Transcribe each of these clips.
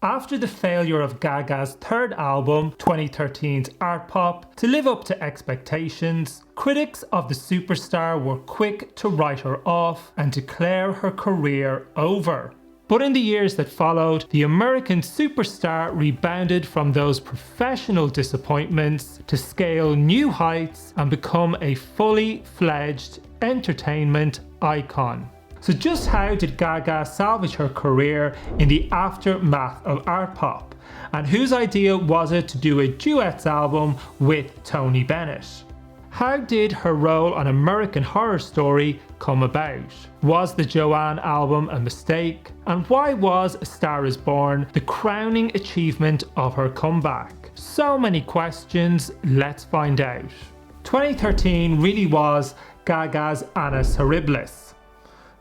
After the failure of Gaga's third album, 2013's Artpop, to live up to expectations, critics of the superstar were quick to write her off and declare her career over. But in the years that followed, the American superstar rebounded from those professional disappointments to scale new heights and become a fully fledged entertainment icon. So just how did Gaga salvage her career in the aftermath of Artpop? And whose idea was it to do a duets album with Tony Bennett? How did her role on American Horror Story come about? Was the Joanne album a mistake? And why was A Star Is Born the crowning achievement of her comeback? So many questions, let's find out. 2013 really was Gaga's annus horribilis.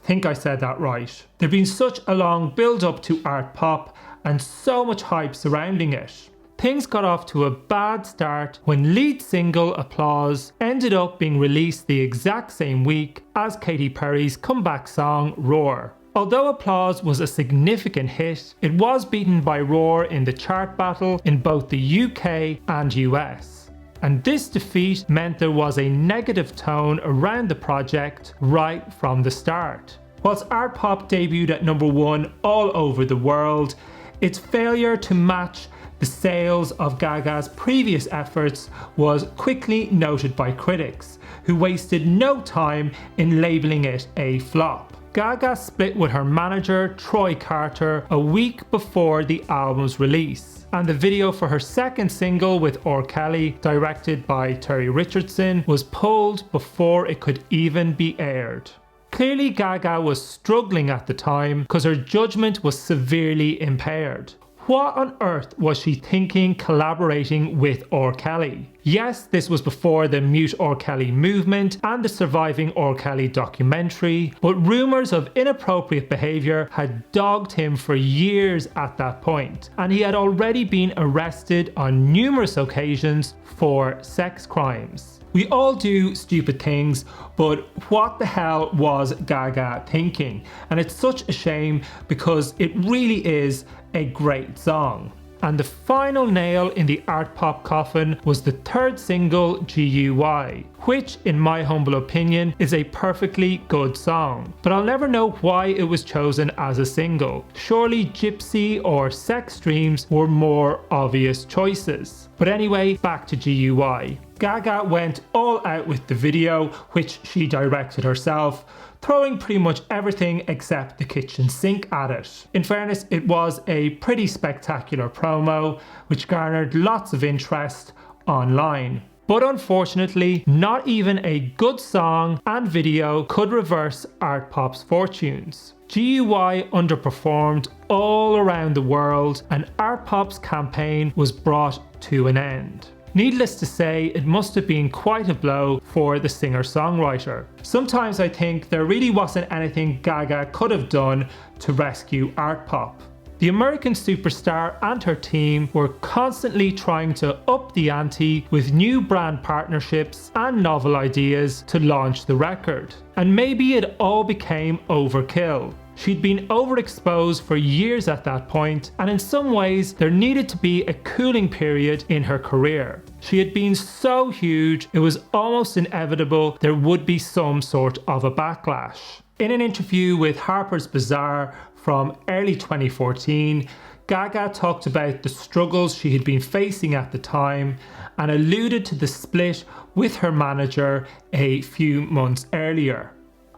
Think I said that right. There'd been such a long build up to Artpop and so much hype surrounding it. Things got off to a bad start when lead single Applause ended up being released the exact same week as Katy Perry's comeback song Roar. Although Applause was a significant hit, it was beaten by Roar in the chart battle in both the UK and US. And this defeat meant there was a negative tone around the project right from the start. Whilst Artpop debuted at #1 all over the world, its failure to match the sales of Gaga's previous efforts was quickly noted by critics, who wasted no time in labelling it a flop. Gaga split with her manager Troy Carter a week before the album's release, and the video for her second single with R. Kelly, directed by Terry Richardson, was pulled before it could even be aired. Clearly Gaga was struggling at the time because her judgment was severely impaired. What on earth was she thinking collaborating with R. Kelly? Yes, this was before the Mute R. Kelly movement and the Surviving R. Kelly documentary, but rumours of inappropriate behaviour had dogged him for years at that point, and he had already been arrested on numerous occasions for sex crimes. We all do stupid things, but what the hell was Gaga thinking? And it's such a shame because it really is a great song. And the final nail in the Artpop coffin was the third single, GUY, which in my humble opinion is a perfectly good song. But I'll never know why it was chosen as a single. Surely Gypsy or Sex Dreams were more obvious choices. But anyway, back to GUY. Gaga went all out with the video, which she directed herself, throwing pretty much everything except the kitchen sink at it. In fairness, it was a pretty spectacular promo, which garnered lots of interest online. But unfortunately, not even a good song and video could reverse Artpop's fortunes. GUY underperformed all around the world, and Artpop's campaign was brought to an end. Needless to say, it must have been quite a blow for the singer-songwriter. Sometimes I think there really wasn't anything Gaga could have done to rescue Artpop. The American superstar and her team were constantly trying to up the ante with new brand partnerships and novel ideas to launch the record. And maybe it all became overkill. She'd been overexposed for years at that point, and in some ways there needed to be a cooling period in her career. She had been so huge, it was almost inevitable there would be some sort of a backlash. In an interview with Harper's Bazaar from early 2014, Gaga talked about the struggles she had been facing at the time and alluded to the split with her manager a few months earlier.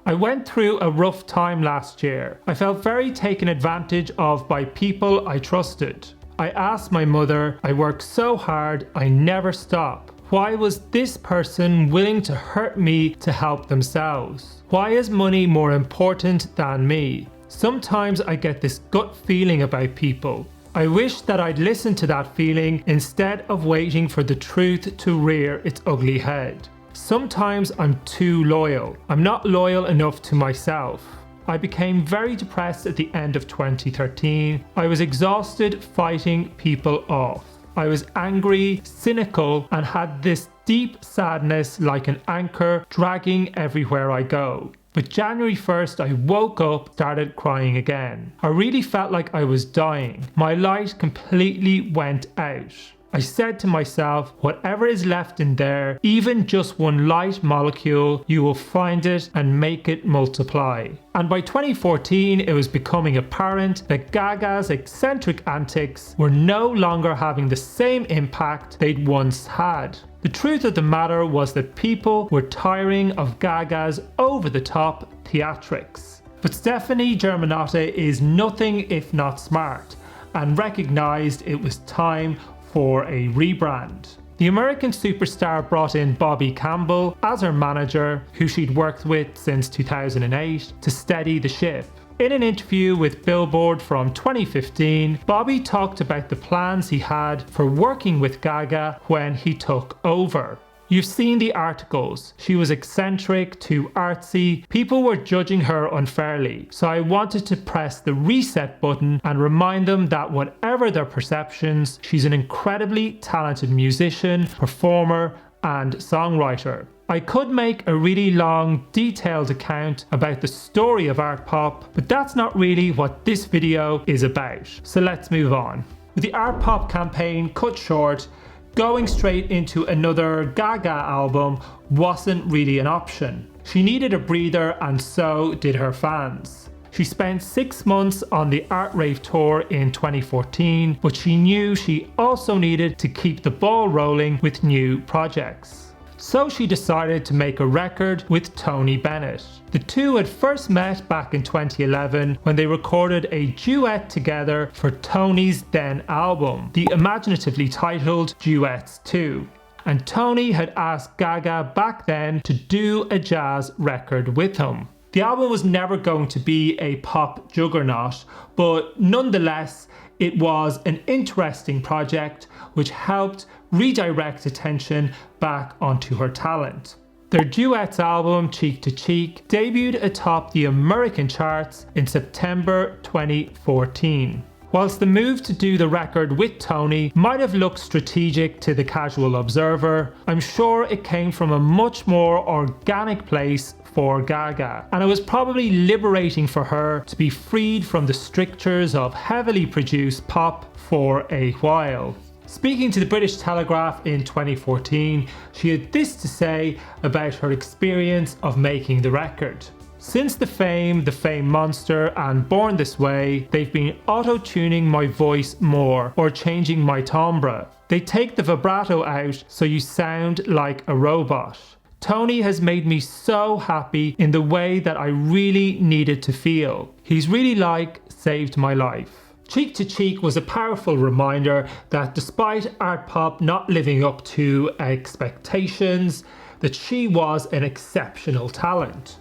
I went through a rough time last year. I felt very taken advantage of by people I trusted. I asked my mother, I worked so hard, I never stop. Why was this person willing to hurt me to help themselves? Why is money more important than me? Sometimes I get this gut feeling about people. I wish that I'd listened to that feeling instead of waiting for the truth to rear its ugly head. Sometimes I'm too loyal. I'm not loyal enough to myself. I became very depressed at the end of 2013. I was exhausted fighting people off. I was angry, cynical, and had this deep sadness like an anchor dragging everywhere I go. But January 1st, I woke up, started crying again. I really felt like I was dying. My light completely went out. I said to myself, whatever is left in there, even just one light molecule, you will find it and make it multiply. And by 2014, it was becoming apparent that Gaga's eccentric antics were no longer having the same impact they'd once had. The truth of the matter was that people were tiring of Gaga's over-the-top theatrics. But Stefani Germanotta is nothing if not smart, and recognised it was time for a rebrand. The American superstar brought in Bobby Campbell as her manager, who she'd worked with since 2008, to steady the ship. In an interview with Billboard from 2015, Bobby talked about the plans he had for working with Gaga when he took over. You've seen the articles. She was eccentric to artsy. People were judging her unfairly. So I wanted to press the reset button and remind them that whatever their perceptions, she's an incredibly talented musician, performer, and songwriter. I could make a really long, detailed account about the story of Artpop, but that's not really what this video is about. So let's move on. With the Artpop campaign cut short, going straight into another Gaga album wasn't really an option. She needed a breather, and so did her fans. She spent 6 months on the Art Rave tour in 2014, but she knew she also needed to keep the ball rolling with new projects. So she decided to make a record with Tony Bennett. The two had first met back in 2011 when they recorded a duet together for Tony's then album, the imaginatively titled Duets 2. And Tony had asked Gaga back then to do a jazz record with him. The album was never going to be a pop juggernaut, but nonetheless, it was an interesting project which helped redirect attention back onto her talent. Their duets album, Cheek to Cheek, debuted atop the American charts in September 2014. Whilst the move to do the record with Tony might have looked strategic to the casual observer, I'm sure it came from a much more organic place for Gaga, and it was probably liberating for her to be freed from the strictures of heavily produced pop for a while. Speaking to the British Telegraph in 2014, she had this to say about her experience of making the record. Since The Fame Monster and Born This Way, they've been auto-tuning my voice more or changing my timbre. They take the vibrato out so you sound like a robot. Tony has made me so happy in the way that I really needed to feel. He's really saved my life. Cheek to Cheek was a powerful reminder that despite Artpop not living up to expectations, that she was an exceptional talent.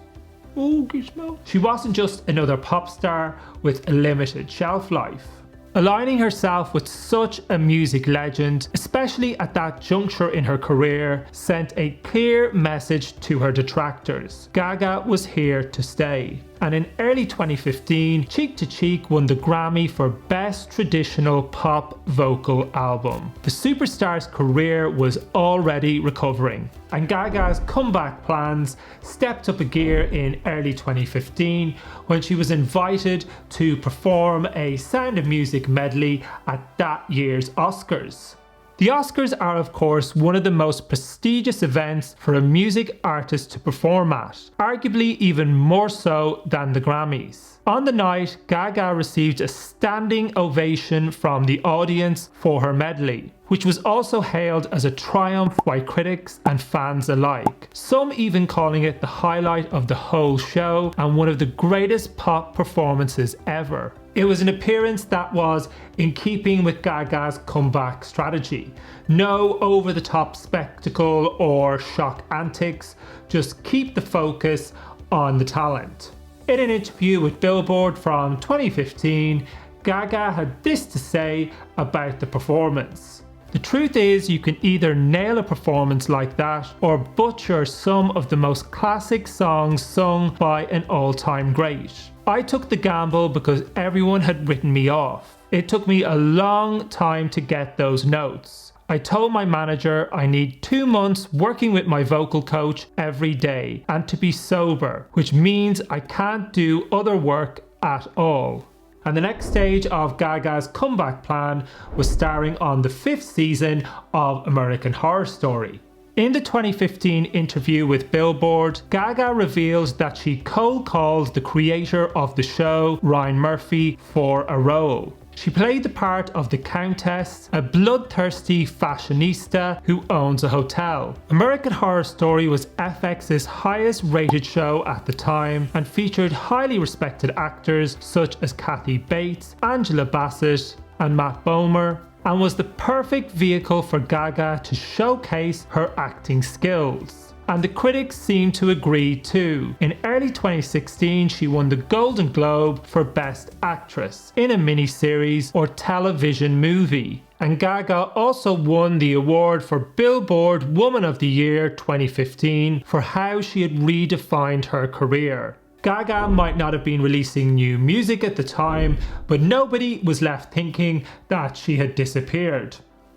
Oh, Gizmo. She wasn't just another pop star with a limited shelf life. Aligning herself with such a music legend, especially at that juncture in her career, sent a clear message to her detractors. Gaga was here to stay. And in early 2015, Cheek to Cheek won the Grammy for Best Traditional Pop Vocal Album. The superstar's career was already recovering, and Gaga's comeback plans stepped up a gear in early 2015 when she was invited to perform a Sound of Music medley at that year's Oscars. The Oscars are, of course, one of the most prestigious events for a music artist to perform at, arguably even more so than the Grammys. On the night, Gaga received a standing ovation from the audience for her medley, which was also hailed as a triumph by critics and fans alike, some even calling it the highlight of the whole show and one of the greatest pop performances ever. It was an appearance that was in keeping with Gaga's comeback strategy. No over-the-top spectacle or shock antics, just keep the focus on the talent. In an interview with Billboard from 2015, Gaga had this to say about the performance. The truth is, you can either nail a performance like that or butcher some of the most classic songs sung by an all-time great. I took the gamble because everyone had written me off. It took me a long time to get those notes. I told my manager I need 2 months working with my vocal coach every day and to be sober, which means I can't do other work at all. And the next stage of Gaga's comeback plan was starring on the 5th season of American Horror Story. In the 2015 interview with Billboard, Gaga reveals that she cold called the creator of the show, Ryan Murphy, for a role. She played the part of the Countess, a bloodthirsty fashionista who owns a hotel. American Horror Story was FX's highest rated show at the time and featured highly respected actors such as Kathy Bates, Angela Bassett and Matt Bomer, and was the perfect vehicle for Gaga to showcase her acting skills. And the critics seem to agree too. In early 2016, she won the Golden Globe for Best Actress in a miniseries or television movie. And Gaga also won the award for Billboard Woman of the Year 2015 for how she had redefined her career. Gaga might not have been releasing new music at the time, but nobody was left thinking that she had disappeared.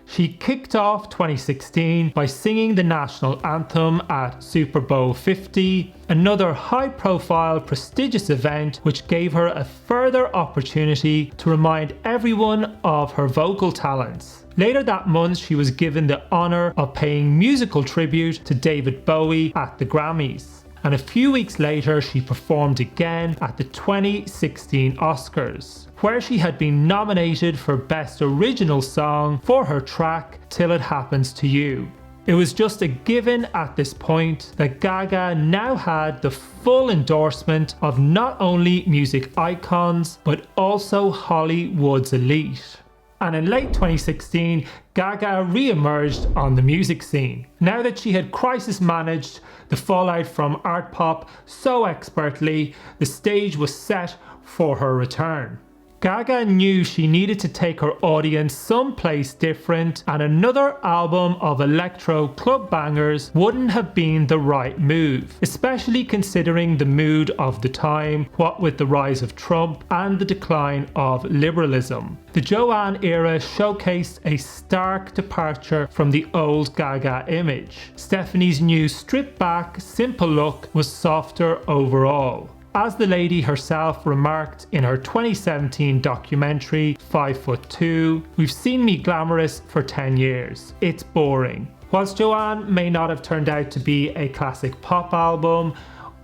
She kicked off 2016 by singing the national anthem at Superbowl 50, another high-profile, prestigious event which gave her a further opportunity to remind everyone of her vocal talents. Later that month, she was given the honour of paying musical tribute to David Bowie at the Grammys. And a few weeks later, she performed again at the 2016 Oscars, where she had been nominated for Best Original Song for her track Till It Happens to You. It was just a given at this point that Gaga now had the full endorsement of not only music icons, but also Hollywood's elite. And in late 2016, Gaga re-emerged on the music scene. Now that she had crisis managed the fallout from Artpop so expertly, the stage was set for her return. Gaga knew she needed to take her audience someplace different, and another album of electro club bangers wouldn't have been the right move, especially considering the mood of the time, what with the rise of Trump and the decline of liberalism. The Joanne era showcased a stark departure from the old Gaga image. Stephanie's new stripped-back, simple look was softer overall. As the lady herself remarked in her 2017 documentary 5'2", "We've seen me glamorous for 10 years. It's boring." Whilst Joanne may not have turned out to be a classic pop album,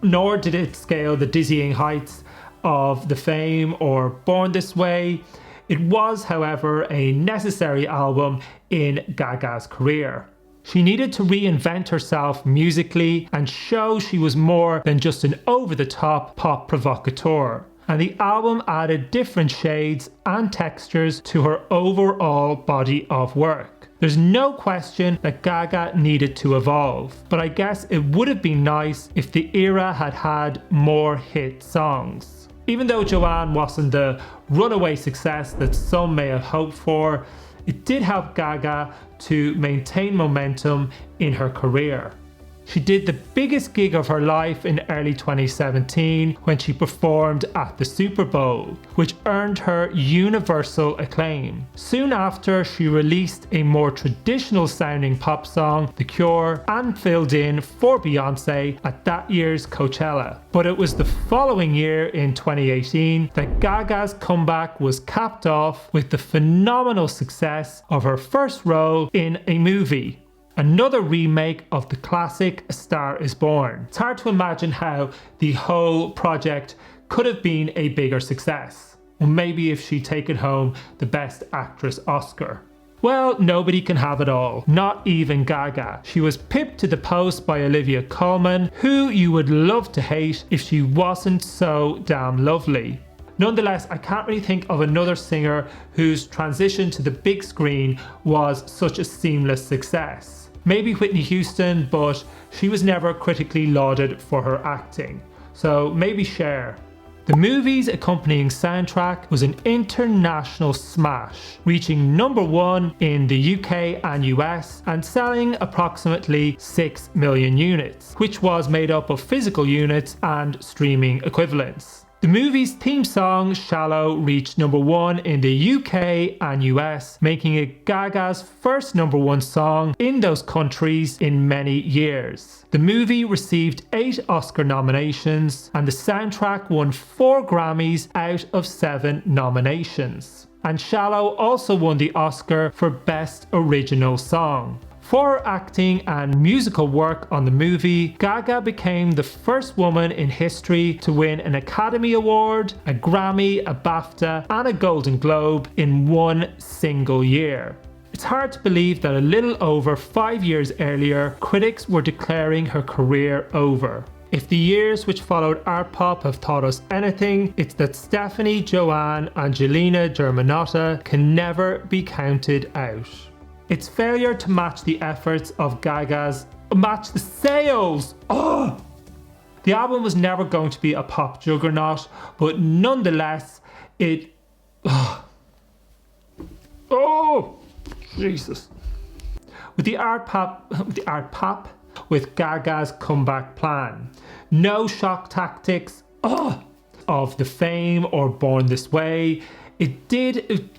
nor did it scale the dizzying heights of The Fame or Born This Way, it was, however, a necessary album in Gaga's career. She needed to reinvent herself musically and show she was more than just an over-the-top pop provocateur. And the album added different shades and textures to her overall body of work. There's no question that Gaga needed to evolve, but I guess it would have been nice if the era had had more hit songs. Even though Joanne wasn't the runaway success that some may have hoped for, it did help Gaga to maintain momentum in her career. She did the biggest gig of her life in early 2017 when she performed at the Super Bowl, which earned her universal acclaim. Soon after, she released a more traditional sounding pop song, The Cure, and filled in for Beyoncé at that year's Coachella. But it was the following year, in 2018, that Gaga's comeback was capped off with the phenomenal success of her first role in a movie. Another remake of the classic A Star Is Born. It's hard to imagine how the whole project could have been a bigger success. Or maybe if she'd taken home the Best Actress Oscar. Well, nobody can have it all, not even Gaga. She was pipped to the post by Olivia Colman, who you would love to hate if she wasn't so damn lovely. Nonetheless, I can't really think of another singer whose transition to the big screen was such a seamless success. Maybe Whitney Houston, but she was never critically lauded for her acting. So maybe Cher. The movie's accompanying soundtrack was an international smash, reaching #1 in the UK and US and selling approximately 6 million units, which was made up of physical units and streaming equivalents. The movie's theme song, Shallow, reached #1 in the UK and US, making it Gaga's first #1 song in those countries in many years. The movie received 8 Oscar nominations, and the soundtrack won 4 Grammys out of 7 nominations. And Shallow also won the Oscar for Best Original Song. For her acting and musical work on the movie, Gaga became the first woman in history to win an Academy Award, a Grammy, a BAFTA, and a Golden Globe in one single year. It's hard to believe that a little over 5 years earlier, critics were declaring her career over. If the years which followed Artpop have taught us anything, it's that Stephanie, Joanne, and Angelina Germanotta can never be counted out. Its failure to match the efforts of Gaga's match the sales. Oh! The album was never going to be a pop juggernaut, but nonetheless, it. Oh, Jesus! With Artpop, with Gaga's comeback plan, no shock tactics of the Fame or Born This Way. It did.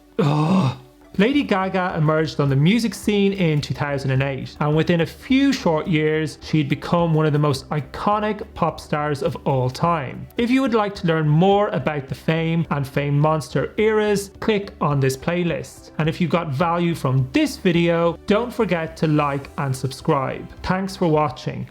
Lady Gaga emerged on the music scene in 2008, and within a few short years, she'd become one of the most iconic pop stars of all time. If you would like to learn more about the Fame and Fame Monster eras, click on this playlist. And if you got value from this video, don't forget to like and subscribe. Thanks for watching.